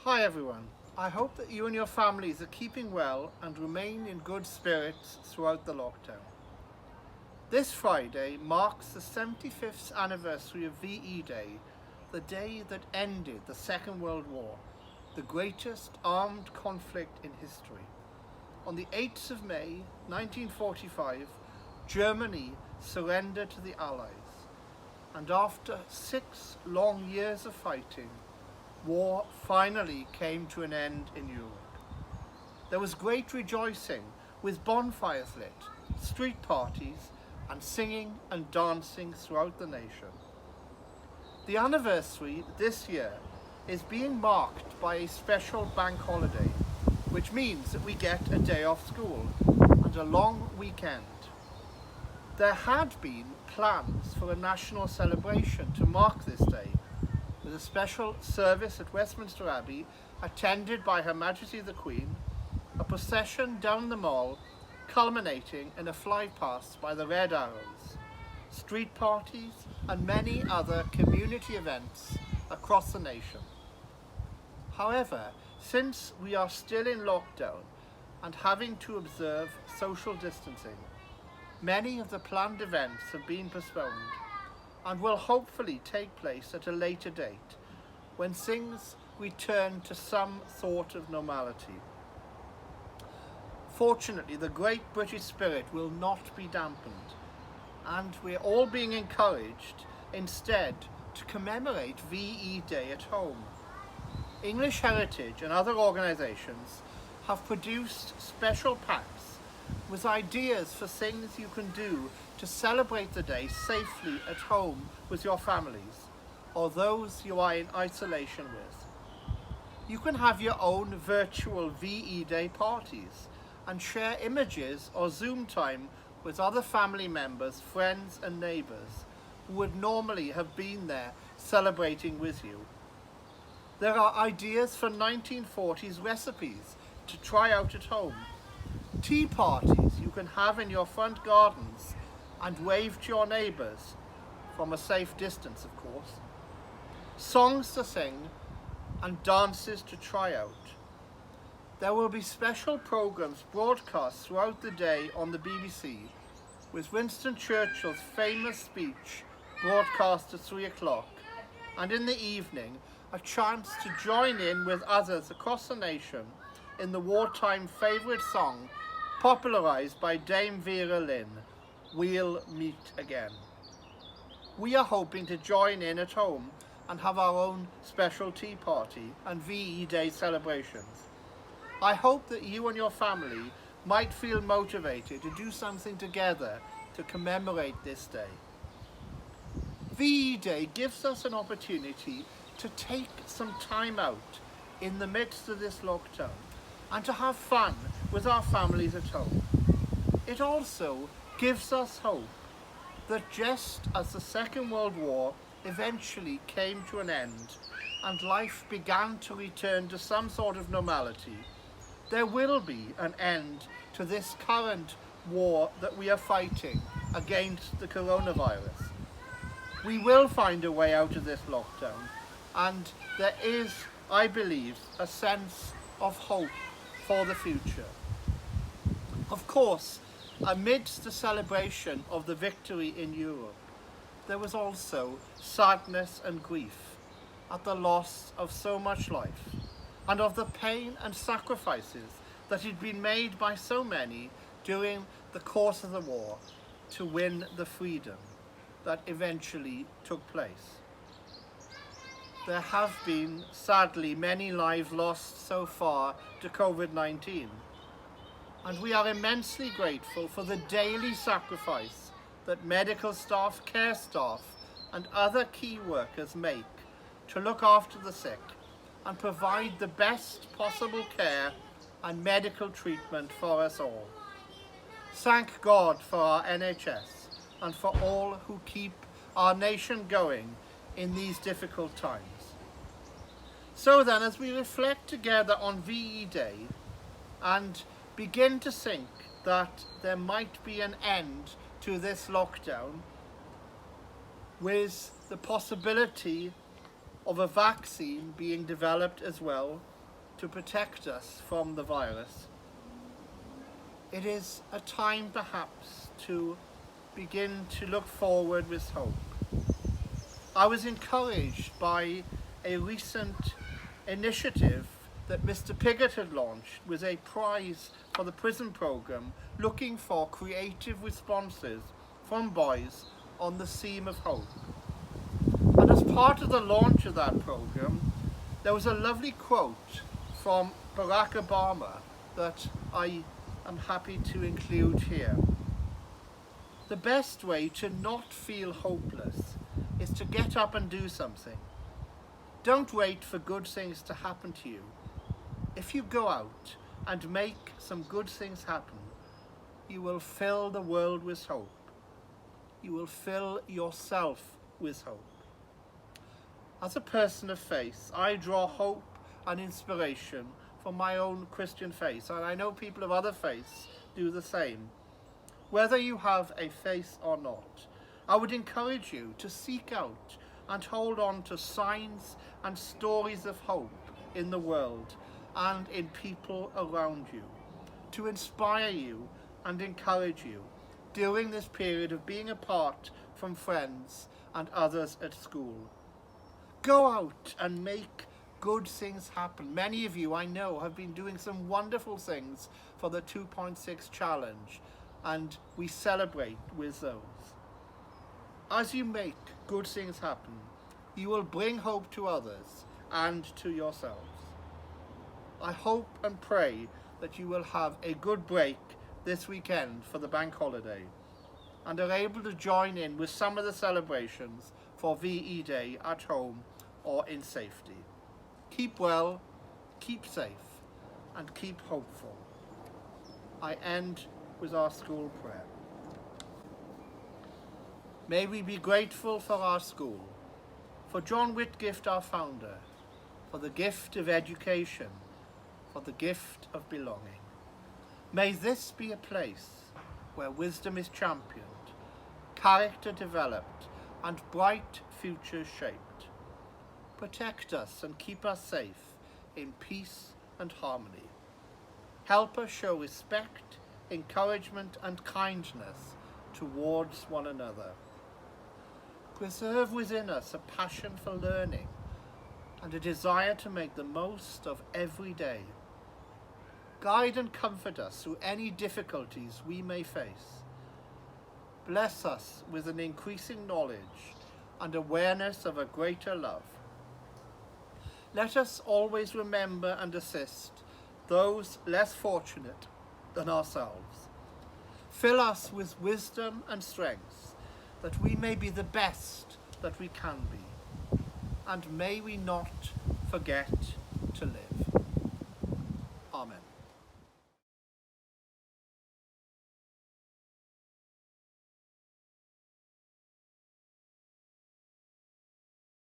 Hi everyone. I hope that you and your families are keeping well and remain in good spirits throughout the lockdown. This Friday marks the 75th anniversary of VE Day, the day that ended the Second World War, the greatest armed conflict in history. On the 8th of May 1945, Germany surrendered to the Allies, and after 6 long years of fighting, war finally came to an end in Europe. There was great rejoicing, with bonfires lit, street parties, and singing and dancing throughout the nation. The anniversary this year is being marked by a special bank holiday, which means that we get a day off school and a long weekend. There had been plans for a national celebration to mark this day, with a special service at Westminster Abbey attended by Her Majesty the Queen, a procession down the Mall culminating in a flypast by the Red Arrows, street parties and many other community events across the nation. However, since we are still in lockdown and having to observe social distancing, many of the planned events have been postponed and will hopefully take place at a later date when things return to some sort of normality. Fortunately, the great British spirit will not be dampened, and we're all being encouraged instead to commemorate VE Day at home. English Heritage and other organisations have produced special packs with ideas for things you can do to celebrate the day safely at home with your families or those you are in isolation with. You can have your own virtual VE Day parties and share images or Zoom time with other family members, friends and neighbours who would normally have been there celebrating with you. There are ideas for 1940s recipes to try out at home, tea parties you can have in your front gardens and wave to your neighbours, from a safe distance of course, songs to sing and dances to try out. There will be special programmes broadcast throughout the day on the BBC, with Winston Churchill's famous speech broadcast at 3 o'clock, and in the evening a chance to join in with others across the nation in the wartime favourite song popularised by Dame Vera Lynn, We'll Meet Again. We are hoping to join in at home and have our own special tea party and VE Day celebrations. I hope that you and your family might feel motivated to do something together to commemorate this day. VE Day gives us an opportunity to take some time out in the midst of this lockdown and to have fun with our families at home. It also gives us hope that just as the Second World War eventually came to an end and life began to return to some sort of normality, there will be an end to this current war that we are fighting against the coronavirus. We will find a way out of this lockdown, and there is, I believe, a sense of hope for the future. Of course, amidst the celebration of the victory in Europe, there was also sadness and grief at the loss of so much life and of the pain and sacrifices that had been made by so many during the course of the war to win the freedom that eventually took place. There have been, sadly, many lives lost so far to COVID-19, and we are immensely grateful for the daily sacrifice that medical staff, care staff, and other key workers make to look after the sick and provide the best possible care and medical treatment for us all. Thank God for our NHS and for all who keep our nation going in these difficult times. So then, as we reflect together on VE Day and begin to think that there might be an end to this lockdown, with the possibility of a vaccine being developed as well to protect us from the virus, it is a time perhaps to begin to look forward with hope. I was encouraged by a recent initiative that Mr. Piggott had launched with a prize for the prison program looking for creative responses from boys on the theme of hope. And as part of the launch of that program, there was a lovely quote from Barack Obama that I am happy to include here. The best way to not feel hopeless is to get up and do something. Don't wait for good things to happen to you. If you go out and make some good things happen, you will fill the world with hope. You will fill yourself with hope. As a person of faith, I draw hope and inspiration from my own Christian faith, and I know people of other faiths do the same. Whether you have a faith or not, I would encourage you to seek out and hold on to signs and stories of hope in the world and in people around you, to inspire you and encourage you during this period of being apart from friends and others at school. Go out and make good things happen. Many of you, I know, have been doing some wonderful things for the 2.6 challenge, and we celebrate with those. As you make good things happen, you will bring hope to others and to yourselves. I hope and pray that you will have a good break this weekend for the bank holiday and are able to join in with some of the celebrations for VE Day at home or in safety. Keep well, keep safe, and keep hopeful. I end with our school prayer. May we be grateful for our school, for John Whitgift, our founder, for the gift of education, for the gift of belonging. May this be a place where wisdom is championed, character developed, and bright futures shaped. Protect us and keep us safe in peace and harmony. Help us show respect, encouragement, and kindness towards one another. Preserve within us a passion for learning and a desire to make the most of every day. Guide and comfort us through any difficulties we may face. Bless us with an increasing knowledge and awareness of a greater love. Let us always remember and assist those less fortunate than ourselves. Fill us with wisdom and strength, that we may be the best that we can be, and may we not forget to live. Amen.